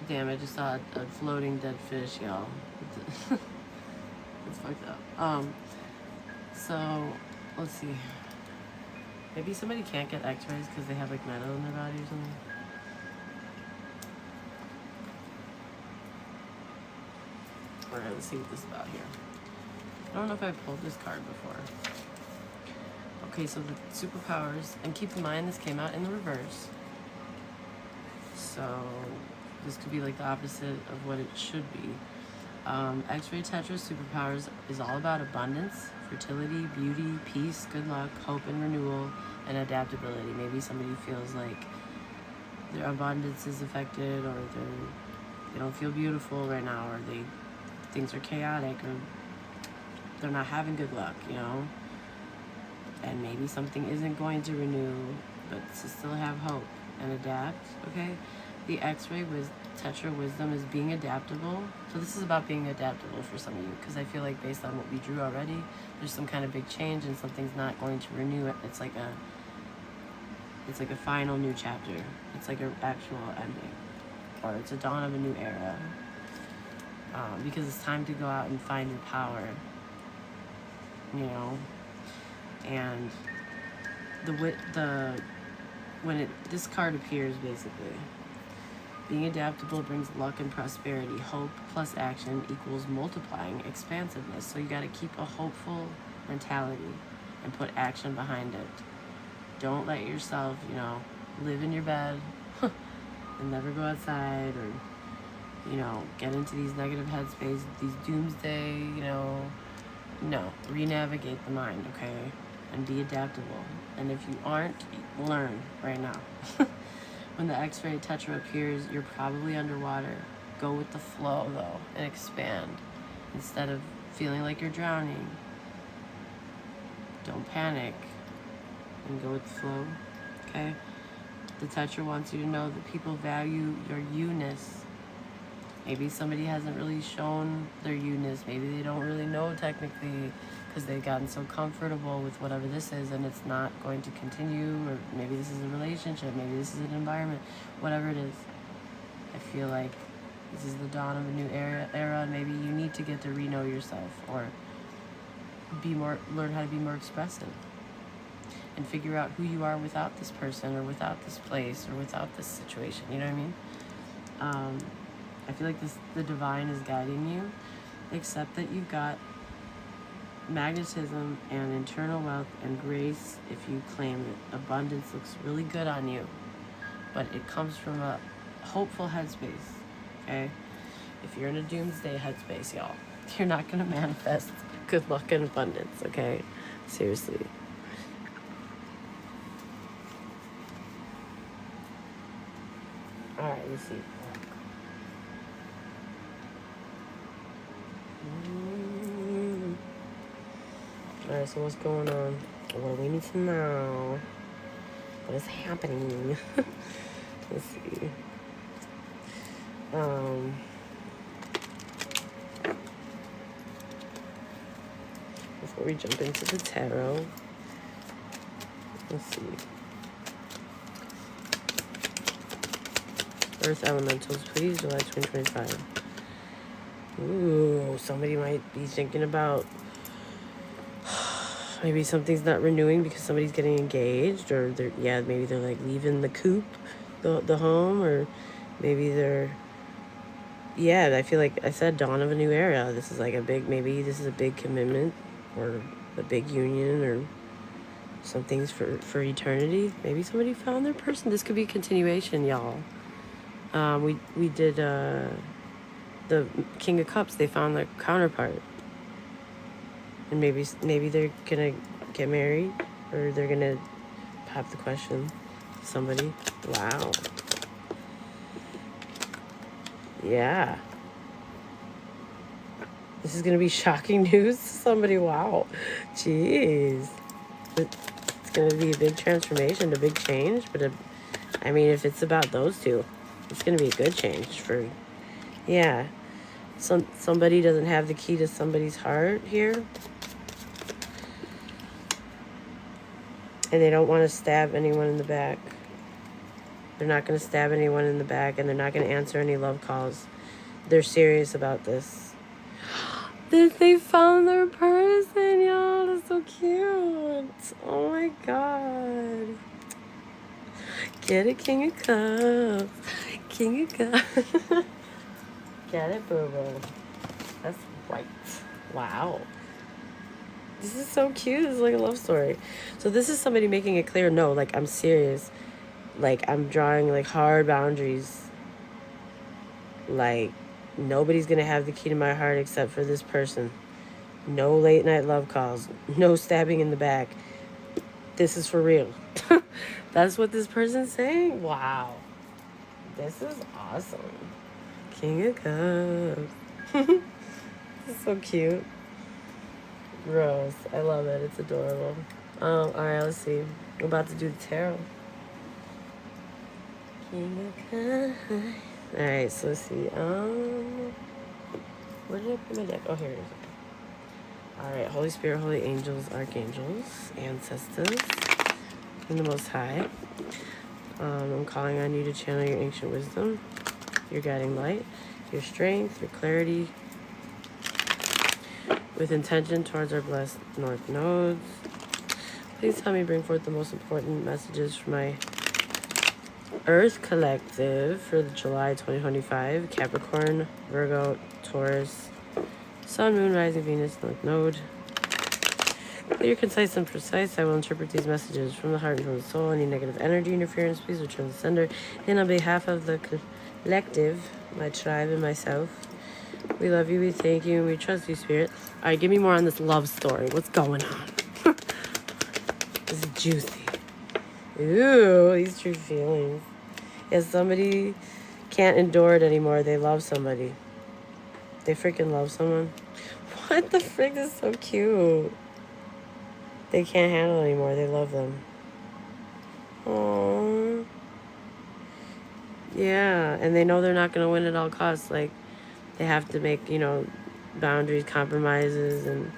Damn, I just saw a floating dead fish, y'all. It's fucked up. So, let's see. Maybe somebody can't get x-rays because they have like metal in their body or something. Alright, let's see what this is about here. I don't know if I pulled this card before. Okay, so the superpowers, and keep in mind this came out in the reverse. So this could be like the opposite of what it should be. X-Ray Tetra superpowers is all about abundance, fertility, beauty, peace, good luck, hope and renewal, and adaptability. Maybe somebody feels like their abundance is affected, or they don't feel beautiful right now, or things are chaotic, or they're not having good luck, you know? And maybe something isn't going to renew, but to still have hope and adapt, okay? The X-Ray Tetra wisdom is being adaptable. So this is about being adaptable for some of you, because I feel like based on what we drew already, there's some kind of big change and something's not going to renew it. It's like a final new chapter. It's like an actual ending, or it's a dawn of a new era. Because it's time to go out and find your power, you know. And this card appears, basically, being adaptable brings luck and prosperity. Hope plus action equals multiplying expansiveness. So you got to keep a hopeful mentality and put action behind it. Don't let yourself, you know, live in your bed and never go outside, or, you know, get into these negative headspace, these doomsday, you know. No, re-navigate the mind, okay? And be adaptable. And if you aren't, learn right now. When the X-Ray Tetra appears, you're probably underwater. Go with the flow, though, and expand. Instead of feeling like you're drowning, don't panic and go with the flow, okay? The Tetra wants you to know that people value your you-ness. Maybe somebody hasn't really shown their you-ness. Maybe they don't really know technically, because they've gotten so comfortable with whatever this is, and it's not going to continue. Or maybe this is a relationship, maybe this is an environment, whatever it is. I feel like this is the dawn of a new era, and maybe you need to get to re-know yourself, or learn how to be more expressive, and figure out who you are without this person, or without this place, or without this situation. You know what I mean? I feel like the divine is guiding you. Accept that you've got magnetism and internal wealth and grace if you claim it. Abundance looks really good on you, but it comes from a hopeful headspace, okay? If you're in a doomsday headspace, y'all, you're not going to manifest good luck and abundance, okay? Seriously. All right, let's see. Alright, so what's going on? What do we need to know? What is happening? Let's see. Before we jump into the tarot, let's see. Earth Elementals, please, July 2025. Ooh, somebody might be thinking about maybe something's not renewing because somebody's getting engaged, or maybe they're like leaving the coop, the home, or maybe I feel like I said dawn of a new era. This is like maybe this is a big commitment, or a big union, or some things for eternity. Maybe somebody found their person. This could be a continuation, y'all. We did the King of Cups. They found their counterpart. And maybe they're gonna get married, or they're gonna pop the question to somebody. Wow. Yeah. This is gonna be shocking news to somebody. Wow. Jeez. It's gonna be a big transformation, a big change. But I mean, if it's about those two, it's gonna be a good change for. Yeah. Somebody doesn't have the key to somebody's heart here. And they don't want to stab anyone in the back. They're not going to stab anyone in the back, and they're not going to answer any love calls. They're serious about this. They found their person, y'all. That's so cute. Oh my god. Get it, King of Cups. King of Cups. Get it, boo-boo. That's right. Wow. This is so cute. This is like a love story. So this is somebody making it clear, no, like, I'm serious. Like, I'm drawing, like, hard boundaries. Like, nobody's going to have the key to my heart except for this person. No late night love calls. No stabbing in the back. This is for real. That's what this person's saying? Wow. This is awesome. King of Cups. This is so cute. Gross. I love it. It's adorable. Alright, let's see. I'm about to do the tarot. King of Cups. Alright, so let's see. Where did I put my deck? Oh, here it is. Alright, Holy Spirit, Holy Angels, Archangels, Ancestors, and the Most High. I'm calling on you to channel your ancient wisdom, your guiding light, your strength, your clarity, with intention towards our blessed North Nodes. Please help me bring forth the most important messages for my Earth Collective for the July 2025, Capricorn, Virgo, Taurus, Sun, Moon, Rising, Venus, North Node. Clear, concise, and precise. I will interpret these messages from the heart and from the soul. Any negative energy interference, please return to the sender. And on behalf of the collective, my tribe, and myself, we love you, we thank you, and we trust you, Spirit. All right, give me more on this love story. What's going on? This is juicy. Ooh, these true feelings. If somebody can't endure it anymore, they love somebody. They freaking love someone. What the frick is so cute? They can't handle it anymore. They love them. Aww. Yeah, and they know they're not going to win at all costs. Like, they have to make, boundaries, compromises, and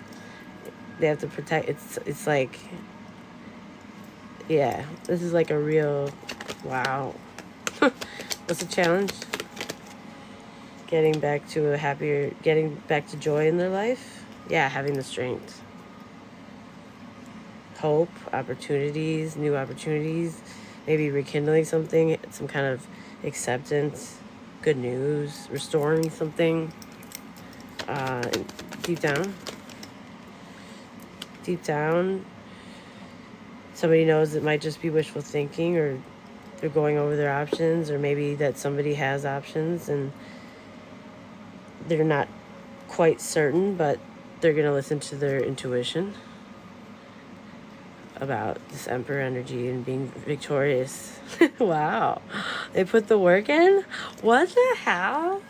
they have to protect. It's like, yeah, this is like a real, wow. What's the challenge? Getting back to joy in their life. Yeah, having the strength. Hope, opportunities, new opportunities, maybe rekindling something, some kind of acceptance, good news, restoring something. Deep down, somebody knows it might just be wishful thinking, or they're going over their options, or maybe that somebody has options and they're not quite certain, but they're going to listen to their intuition about this Emperor energy and being victorious. Wow. They put the work in? What the hell?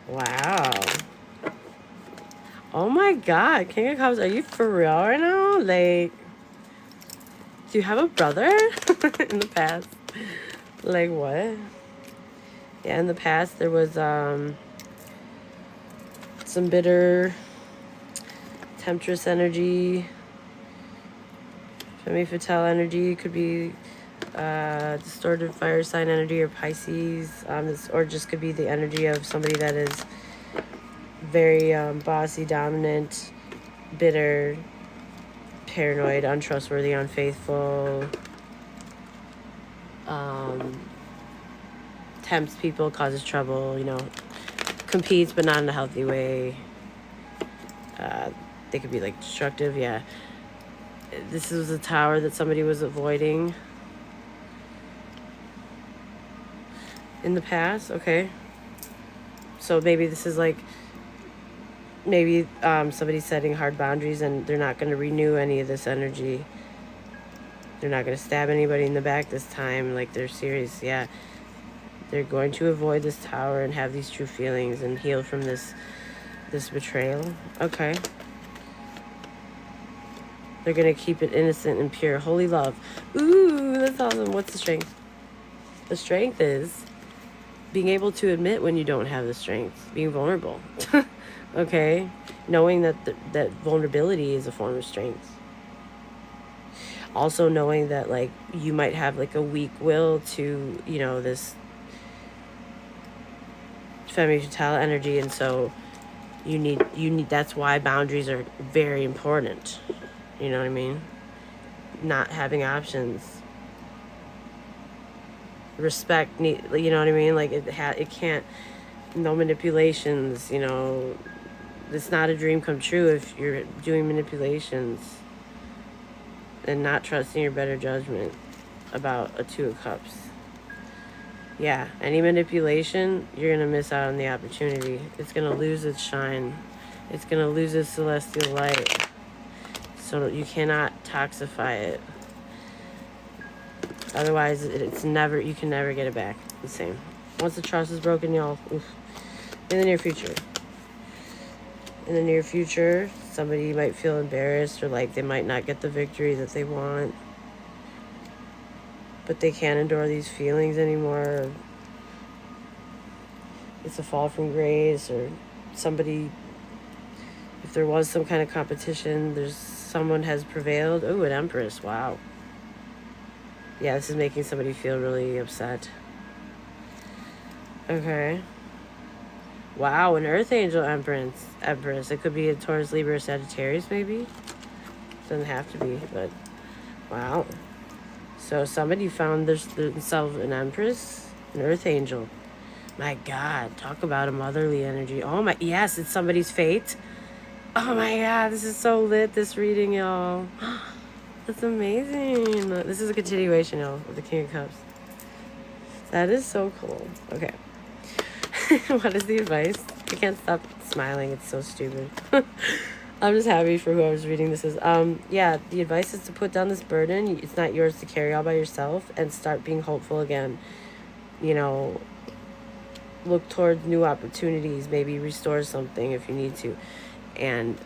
Wow. Oh my god, King of Cups, are you for real right now? Like, do you have a brother? In the past? Like, what? Yeah, in the past there was some bitter temptress energy, femme fatale energy. Could be distorted fire sign energy, or Pisces, or just could be the energy of somebody that is very bossy, dominant, bitter, paranoid, untrustworthy, unfaithful, tempts people, causes trouble, competes but not in a healthy way. They could be like destructive. Yeah, this was a tower that somebody was avoiding in the past. Okay, so maybe this is like, maybe somebody's setting hard boundaries and they're not going to renew any of this energy. They're not going to stab anybody in the back this time. Like, they're serious. Yeah, they're going to avoid this tower and have these true feelings and heal from this betrayal. Okay, they're going to keep it innocent and pure. Holy love. Ooh, that's awesome. What's the strength? The strength is being able to admit when you don't have the strength, being vulnerable. Okay, knowing that that vulnerability is a form of strength. Also knowing that like you might have like a weak will to, you know, this femme fatale energy, and so you need that's why boundaries are very important. You know what I mean? Not having options. Respect, you know what I mean? Like it can't, no manipulations, you know. It's not a dream come true if you're doing manipulations and not trusting your better judgment about a Two of Cups. Yeah, any manipulation, you're going to miss out on the opportunity. It's going to lose its shine. It's going to lose its celestial light. So you cannot toxify it. Otherwise, it's never, you can never get it back the same. Once the trust is broken, y'all, in the near future. In the near future, somebody might feel embarrassed or like they might not get the victory that they want. But they can't endure these feelings anymore. It's a fall from grace, or somebody, if there was some kind of competition, someone has prevailed. Oh, an Empress, wow. Yeah, this is making somebody feel really upset. Okay. Wow, an Earth Angel Empress. It could be a Taurus, Libra, Sagittarius, maybe. Doesn't have to be, but wow. So somebody found themselves an Empress, an Earth Angel. My God, talk about a motherly energy. Oh my, yes, it's somebody's fate. Oh my God, this is so lit, this reading, y'all. That's amazing. This is a continuation, y'all, of the King of Cups. That is so cool. Okay. What is the advice? I can't stop smiling. It's so stupid. I'm just happy for whoever's reading this is. Yeah, the advice is to put down this burden. It's not yours to carry all by yourself, and start being hopeful again. You know, look towards new opportunities. Maybe restore something if you need to. And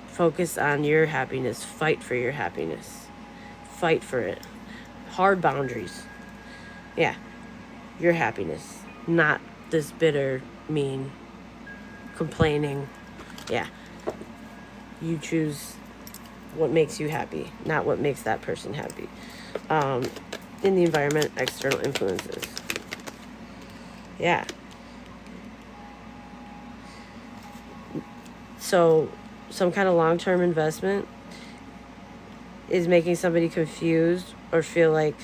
focus on your happiness. Fight for your happiness. Fight for it. Hard boundaries. Yeah. Your happiness. Not this bitter, mean, complaining. Yeah. You choose what makes you happy, not what makes that person happy. In the environment, external influences. Yeah. So some kind of long-term investment is making somebody confused or feel like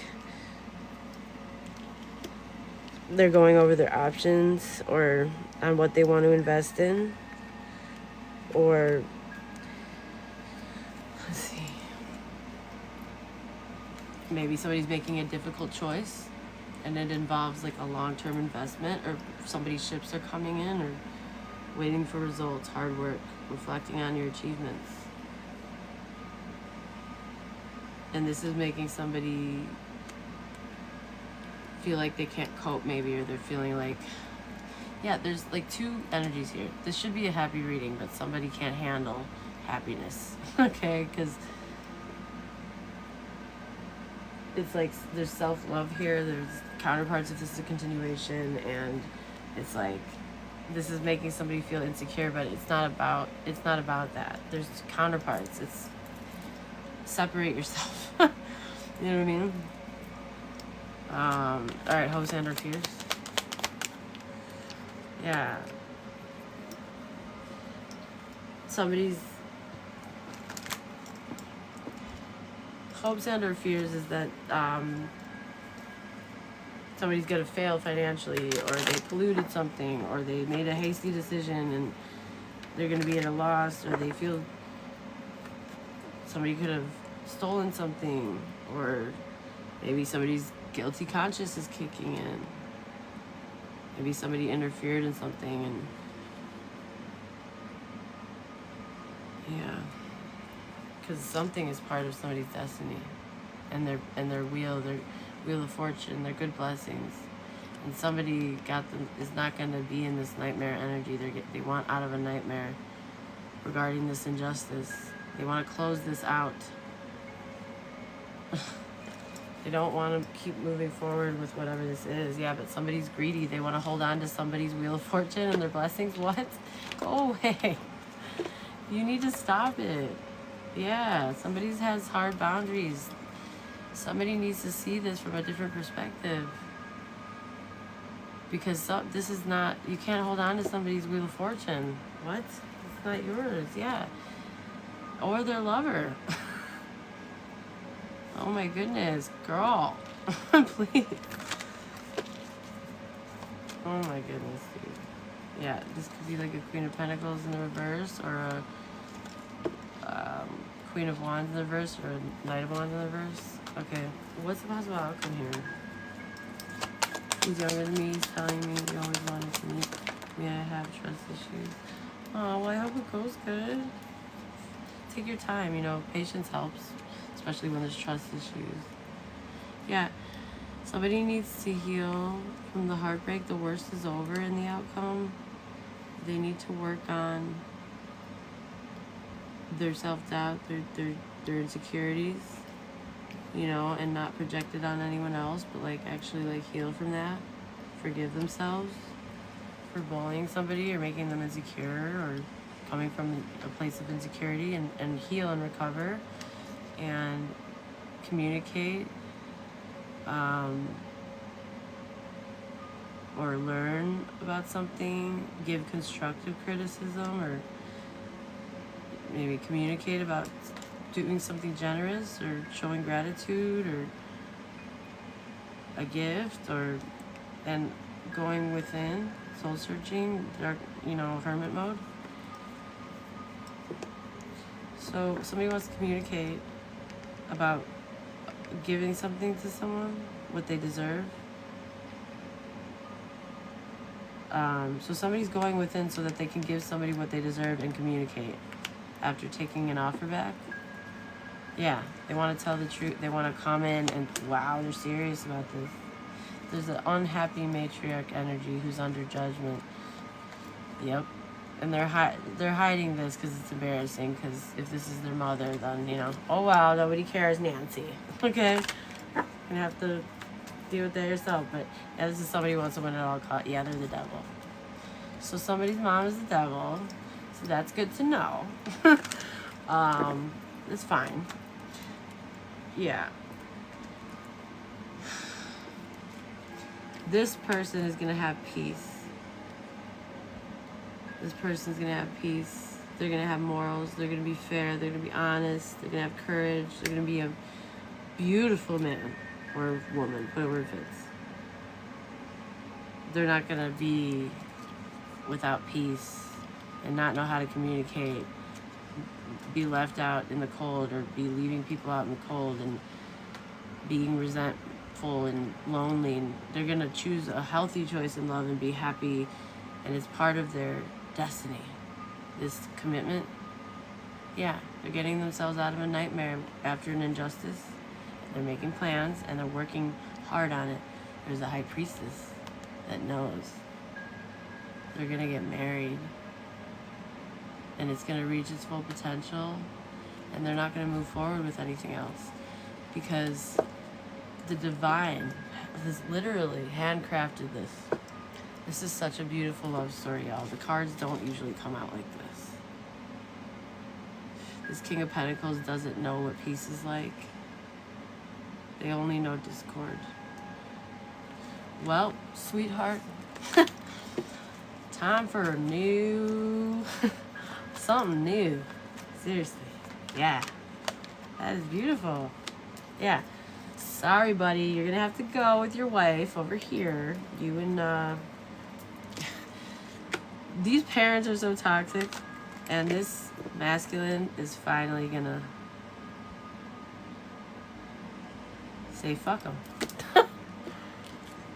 they're going over their options or on what they want to invest in. Or, let's see, maybe somebody's making a difficult choice and it involves like a long-term investment, or somebody's ships are coming in, or waiting for results, hard work, reflecting on your achievements. And this is making somebody feel like they can't cope, maybe, or they're feeling like, yeah, there's like two energies here. This should be a happy reading, but somebody can't handle happiness. Okay, because it's like there's self-love here, there's counterparts if this is a continuation, and it's like this is making somebody feel insecure, but it's not about that. There's counterparts. It's separate yourself. You know what I mean? All right, hopes and or fears. Yeah. Somebody's hopes and or fears is that somebody's gonna fail financially, or they polluted something, or they made a hasty decision and they're gonna be at a loss, or they feel somebody could have stolen something, or maybe somebody's guilty conscience is kicking in. Maybe somebody interfered in something, and yeah, because something is part of somebody's destiny, and their wheel of fortune, their good blessings, and somebody is not going to be in this nightmare energy. They want out of a nightmare regarding this injustice. They want to close this out. They don't want to keep moving forward with whatever this is. Yeah, but somebody's greedy. They want to hold on to somebody's wheel of fortune and their blessings. What? Go away. You need to stop it. Yeah, somebody has hard boundaries. Somebody needs to see this from a different perspective. Because this is not, you can't hold on to somebody's Wheel of Fortune. What? It's not yours, yeah. Or their lover. Oh my goodness, girl. Please. Oh my goodness, dude. Yeah, this could be like a Queen of Pentacles in the reverse, or a Queen of Wands in the reverse, or a Knight of Wands in the reverse. Okay, what's the possible outcome here? He's younger than me, he's telling me he always wanted to meet me. I have trust issues. Oh, well, I hope it goes good. Take your time, you know, patience helps, especially when there's trust issues. Yeah, somebody needs to heal from the heartbreak. The worst is over in the outcome. They need to work on their self-doubt, their insecurities, you know, and not project it on anyone else, but like actually like heal from that. Forgive themselves for bullying somebody or making them insecure or coming from a place of insecurity, and heal and recover and communicate, or learn about something, give constructive criticism, or maybe communicate about doing something generous or showing gratitude or a gift, or and going within, soul searching, dark, you know, hermit mode. So somebody wants to communicate about giving something to someone, what they deserve. So somebody's going within so that they can give somebody what they deserve and communicate after taking an offer back. Yeah, they want to tell the truth. They want to come in and, wow, they're serious about this. There's an unhappy matriarch energy who's under judgment. Yep. And they're hiding this because it's embarrassing, because if this is their mother, then, you know, oh, wow, nobody cares, Nancy. Okay? You're going to have to deal with that yourself. But, yeah, this is somebody who wants to win at all costs. Yeah, they're the devil. So somebody's mom is the devil. So that's good to know. It's fine. Yeah. This person is going to have peace. This person's going to have peace. They're going to have morals. They're going to be fair. They're going to be honest. They're going to have courage. They're going to be a beautiful man or woman, whatever it fits. They're not going to be without peace and not know how to communicate, be left out in the cold, or be leaving people out in the cold and being resentful and lonely. And they're going to choose a healthy choice in love and be happy, and it's part of their destiny, this commitment. Yeah, they're getting themselves out of a nightmare after an injustice. They're making plans and they're working hard on it. There's a high priestess that knows. They're gonna get married and it's gonna reach its full potential, and they're not gonna move forward with anything else, because the divine has literally handcrafted this. This is such a beautiful love story, y'all. The cards don't usually come out like this. This King of Pentacles doesn't know what peace is like. They only know discord. Well, sweetheart, time for a new, something new. Seriously. Yeah. That is beautiful. Yeah. Sorry, buddy. You're going to have to go with your wife over here. You and, these parents are so toxic, and this masculine is finally going to say fuck them.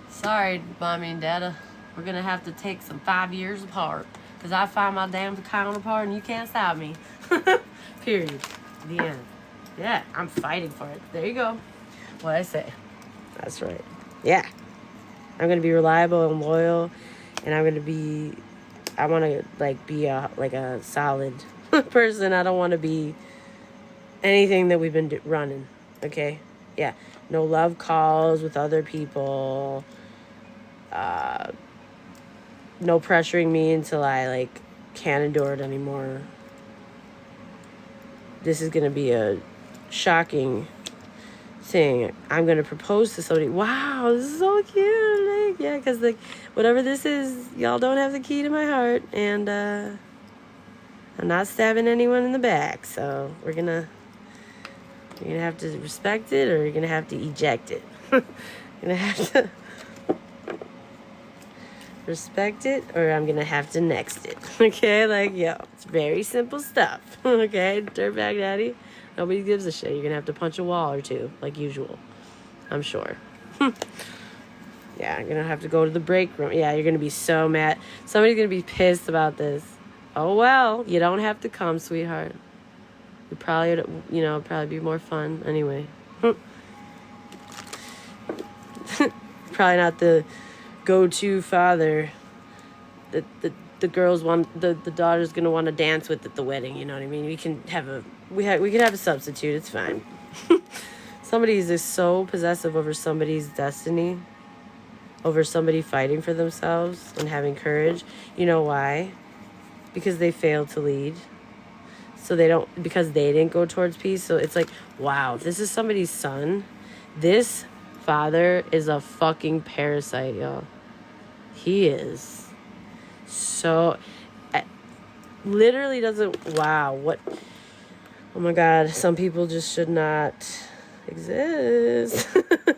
Sorry, mommy and dada. We're going to have to take some 5 years apart, because I find my damn counterpart and you can't stop me. Period. The end. Yeah, I'm fighting for it. There you go. What I say. That's right. Yeah. I'm going to be reliable and loyal, and I'm going to be, I want to be a solid person. I don't want to be anything that we've been running. Okay? Yeah. No love calls with other people. No pressuring me until I can't endure it anymore. This is going to be a shocking saying, I'm going to propose to somebody. Wow, this is so cute. Like, yeah, because like whatever this is, y'all don't have the key to my heart. And I'm not stabbing anyone in the back. So you're going to have to respect it, or you're going to have to eject it. You're going to have to respect it, or I'm going to have to next it. Okay, like, yo, it's very simple stuff. Okay, Dirtbag Daddy. Nobody gives a shit. You're going to have to punch a wall or two, like usual. I'm sure. Yeah, you're going to have to go to the break room. Yeah, you're going to be so mad. Somebody's going to be pissed about this. Oh, well, you don't have to come, sweetheart. You probably, probably be more fun anyway. Probably not the go-to father that the girls want, the daughter's going to want to dance with at the wedding, you know what I mean? We can have a substitute. It's fine. Somebody's just so possessive over somebody's destiny, over somebody fighting for themselves and having courage. You know why? Because they failed to lead. So because they didn't go towards peace. So it's like, wow, if this is somebody's son, this father is a fucking parasite, y'all. He is. So, literally doesn't, wow, what, oh my God, some people just should not exist.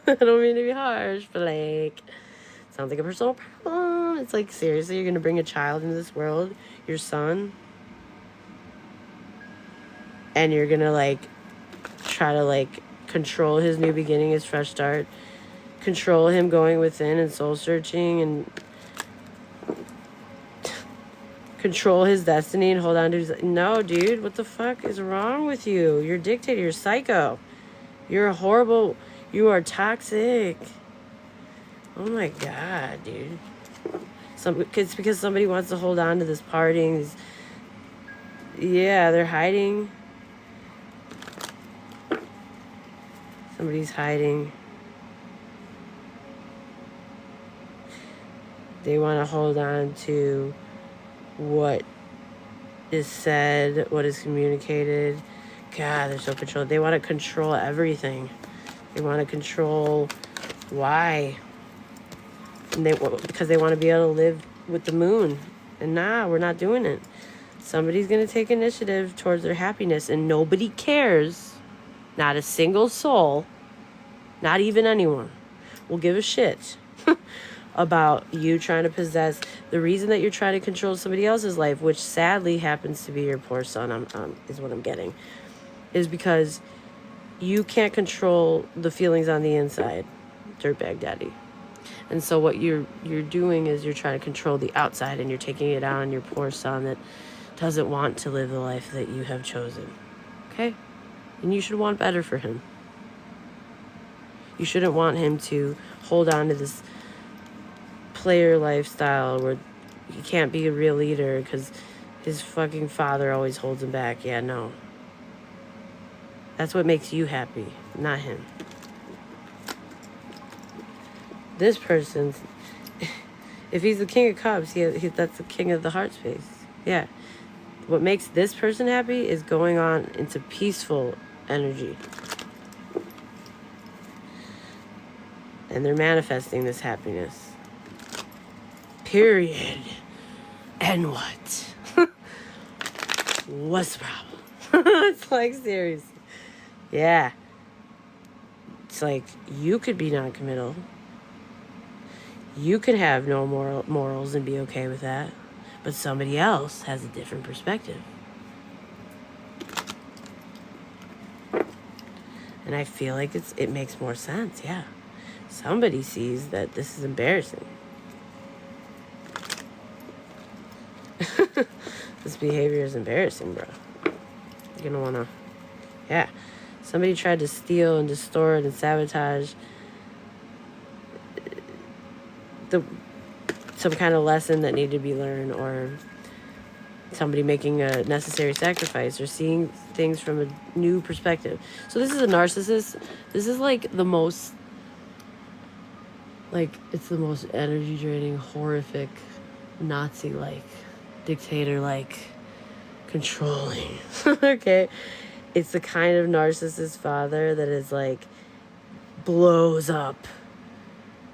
I don't mean to be harsh, but like, sounds like a personal problem. It's like, seriously, you're gonna bring a child into this world, your son, and you're gonna like try to like control his new beginning, his fresh start, control him going within and soul searching, and control his destiny and hold on to his... No, dude, what the fuck is wrong with you? You're a dictator. You're psycho. You're a horrible... You are toxic. Oh my God, dude. It's because somebody wants to hold on to this partying. Yeah, they're hiding. Somebody's hiding. They want to hold on to what is said, what is communicated. God, they're so controlled. They want to control everything. They want to control why. And because they want to be able to live with the moon. And nah, we're not doing it. Somebody's going to take initiative towards their happiness, and nobody cares. Not a single soul, not even anyone, will give a shit about you trying to possess. The reason that you're trying to control somebody else's life, which sadly happens to be your poor son, is what I'm getting, is because you can't control the feelings on the inside, Dirtbag Daddy. And so what you're doing is you're trying to control the outside, and you're taking it out on your poor son that doesn't want to live the life that you have chosen. Okay? And you should want better for him. You shouldn't want him to hold on to this player lifestyle where he can't be a real leader because his fucking father always holds him back. Yeah, no. That's what makes you happy, not him. This person's... If he's the king of cups, that's the king of the heart space. Yeah. What makes this person happy is going on into peaceful energy. And they're manifesting this happiness. Period. And what? What's the problem? It's like, seriously. Yeah. It's like, you could be non-committal. You could have no morals and be okay with that. But somebody else has a different perspective. And I feel like it makes more sense, yeah. Somebody sees that this is embarrassing. This behavior is embarrassing, bro. You're gonna wanna... Yeah. Somebody tried to steal and distort and sabotage some kind of lesson that needed to be learned, or somebody making a necessary sacrifice, or seeing things from a new perspective. So this is a narcissist. This is like the most, it's the most energy draining, horrific, Nazi-like, dictator-like, controlling. Okay? It's the kind of narcissist father that is like blows up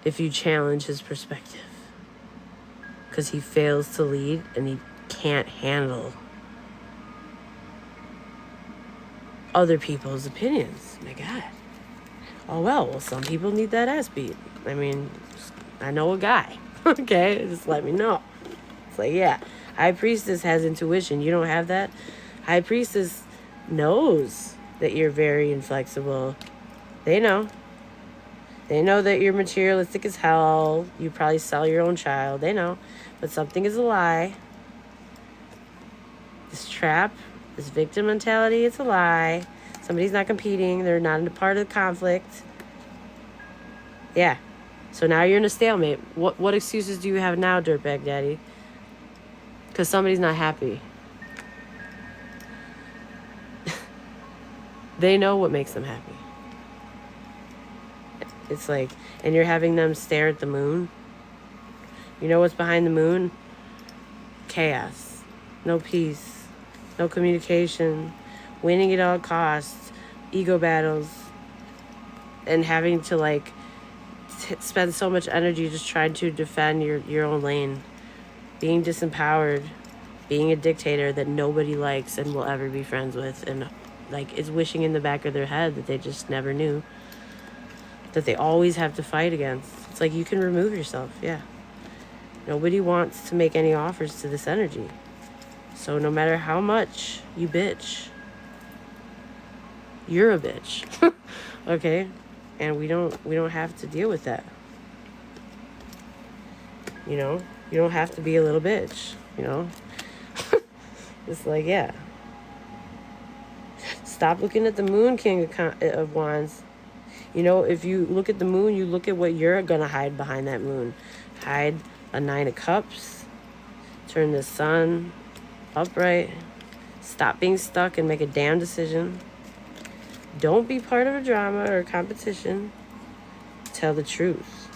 if you challenge his perspective. Because he fails to lead and he can't handle other people's opinions. My God. Oh, well, some people need that ass beat. I mean, I know a guy. Okay, just let me know. It's like, yeah, High Priestess has intuition. You don't have that? High Priestess knows that you're very inflexible. They know. They know that you're materialistic as hell. You probably sell your own child. They know. But something is a lie. This trap, this victim mentality, it's a lie. Somebody's not competing. They're not a part of the conflict. Yeah. So now you're in a stalemate. What excuses do you have now, Dirtbag Daddy? Because somebody's not happy. They know what makes them happy. It's like, and you're having them stare at the moon. You know what's behind the moon? Chaos. No peace. No communication. Winning at all costs. Ego battles. And having to like spend so much energy just trying to defend your own lane. Being disempowered. Being a dictator that nobody likes and will ever be friends with. And like is wishing in the back of their head that they just never knew. That they always have to fight against. It's like you can remove yourself, yeah. Nobody wants to make any offers to this energy. So no matter how much you bitch, you're a bitch. Okay? And we don't have to deal with that. You know? You don't have to be a little bitch, you know? It's like, yeah. Stop looking at the moon, King of Wands. You know, if you look at the moon, you look at what you're going to hide behind that moon. Hide a 9 of Cups. Turn the sun upright. Stop being stuck and make a damn decision. Don't be part of a drama or a competition. Tell the truth.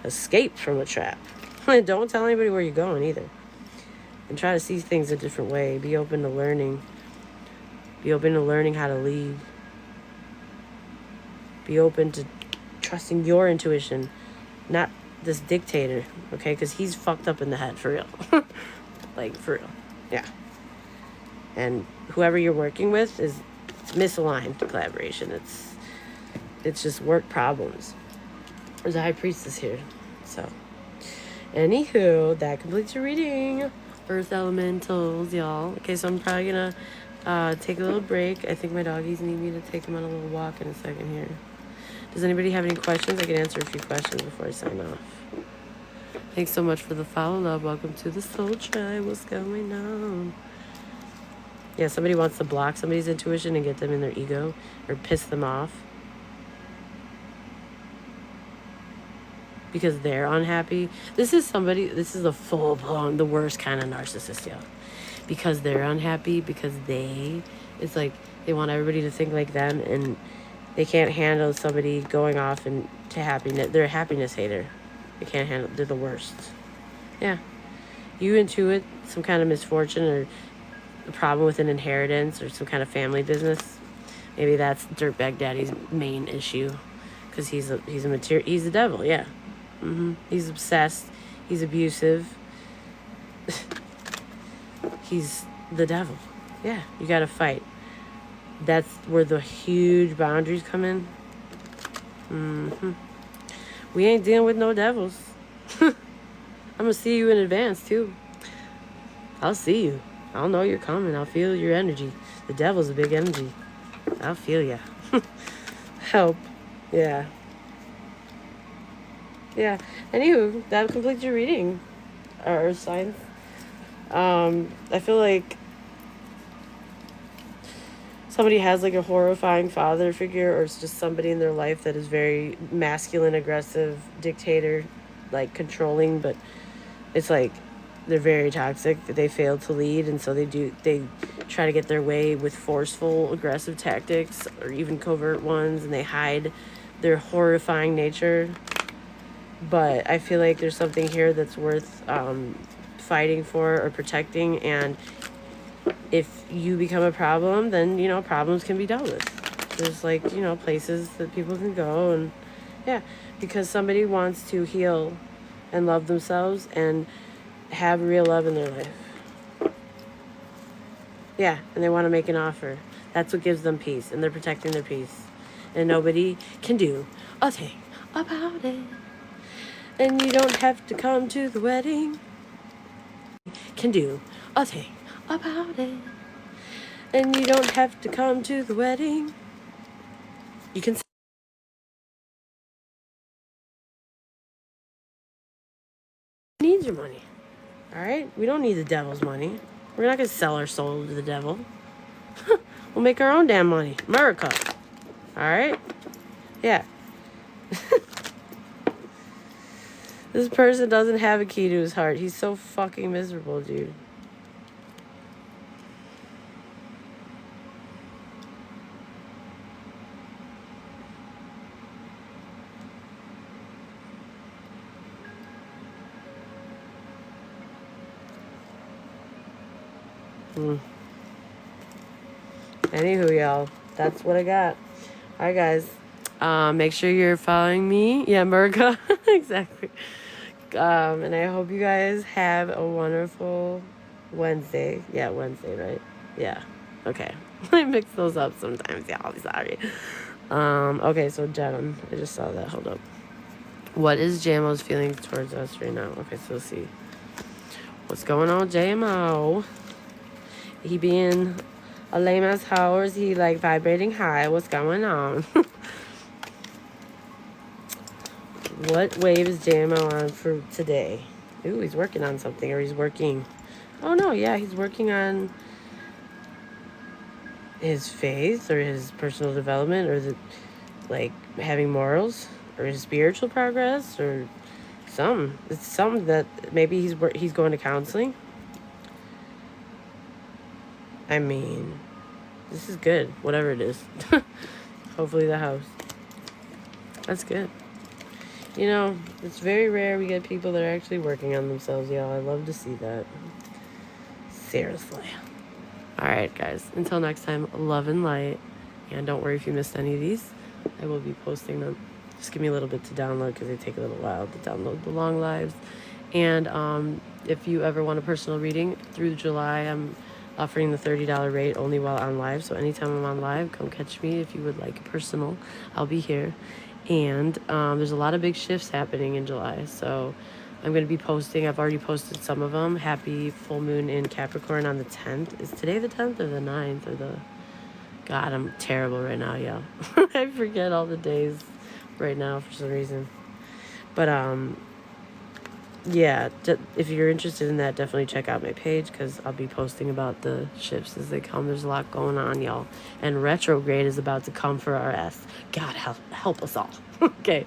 Escape from a trap. Don't tell anybody where you're going either. And try to see things a different way. Be open to learning. Be open to learning how to lead. Be open to trusting your intuition, not this dictator, okay? Because he's fucked up in the head, for real. Like, for real. Yeah. And whoever you're working with is misaligned collaboration. It's just work problems. There's a High Priestess here. So, anywho, that completes your reading. Earth Elementals, y'all. Okay, so I'm probably going to take a little break. I think my doggies need me to take them on a little walk in a second here. Does anybody have any questions? I can answer a few questions before I sign off. Thanks so much for the follow, love. Welcome to the Soul Tribe. What's going on? Yeah, somebody wants to block somebody's intuition and get them in their ego or piss them off because they're unhappy. This is a full-blown, the worst kind of narcissist, y'all. Because they're unhappy, because it's like they want everybody to think like them, and they can't handle somebody going off and to happiness. They're a happiness hater. They can't handle. They're the worst. Yeah. You intuit some kind of misfortune or a problem with an inheritance or some kind of family business. Maybe that's Dirtbag Daddy's main issue, because he's the devil. Yeah. He's obsessed. He's abusive. He's the devil. Yeah. You got to fight. That's where the huge boundaries come in. We ain't dealing with no devils. I'm gonna see you in advance too. I'll see you. I'll know you're coming. I'll feel your energy. The devil's a big energy. I'll feel ya. Help. Yeah. Yeah. Anywho, that completes your reading. Earth signs. I feel like somebody has like a horrifying father figure, or it's just somebody in their life that is very masculine, aggressive, dictator, like controlling, but it's like they're very toxic. They fail to lead, and so they try to get their way with forceful, aggressive tactics or even covert ones, and they hide their horrifying nature. But I feel like there's something here that's worth fighting for or protecting, and if you become a problem, then, problems can be dealt with. there's like, you know, places that people can go, and yeah, because somebody wants to heal and love themselves and have real love in their life. Yeah, and they want to make an offer. That's what gives them peace, and they're protecting their peace. And nobody can do a thing about it. And you don't have to come to the wedding. Can do a thing about it. And you don't have to come to the wedding. You can need your money. All right? We don't need the devil's money. We're not going to sell our soul to the devil. We'll make our own damn money. America. All right? Yeah. This person doesn't have a key to his heart. He's so fucking miserable, dude. Anywho, y'all, that's what I got. All right, guys. Make sure you're following me. Yeah, Merca. Exactly. And I hope you guys have a wonderful Wednesday. Yeah, Wednesday, right? Yeah. Okay. I mix those up sometimes, y'all. Sorry. Okay, so Jen, I just saw that. Hold up. What is JMO's feelings towards us right now? Okay, so let's see. What's going on, JMO? He being a lame ass hoe, or is he like vibrating high? What's going on? What wave is JMO on for today? Ooh, he's working on something, or he's working. Oh no, yeah, he's working on his faith or his personal development, or the like having morals, or his spiritual progress, or something. It's something that maybe he's going to counseling. I mean, this is good, whatever it is. Hopefully the house. That's good. You know, it's very rare we get people that are actually working on themselves, y'all. I love to see that. Seriously. All right, guys. Until next time, love and light. And don't worry if you missed any of these. I will be posting them. Just give me a little bit to download because they take a little while to download the long lives. And if you ever want a personal reading through July, I'm offering the $30 rate only while on live. So anytime I'm on live, come catch me if you would like a personal. I'll be here. And there's a lot of big shifts happening in July. So I'm going to be posting. I've already posted some of them. Happy full moon in Capricorn on the 10th. Is today the 10th or the 9th or the... God, I'm terrible right now, y'all. I forget all the days right now for some reason. But yeah, if you're interested in that, definitely check out my page because I'll be posting about the shifts as they come. There's a lot going on, y'all. And retrograde is about to come for our ass. God, help us all. Okay.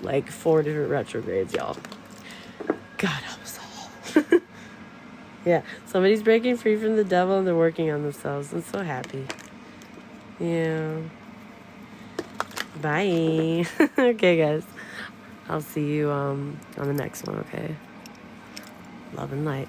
Like 4 different retrogrades, y'all. God, help us all. Yeah, somebody's breaking free from the devil and they're working on themselves. I'm so happy. Yeah. Bye. Okay, guys. I'll see you on the next one, okay? Love and light.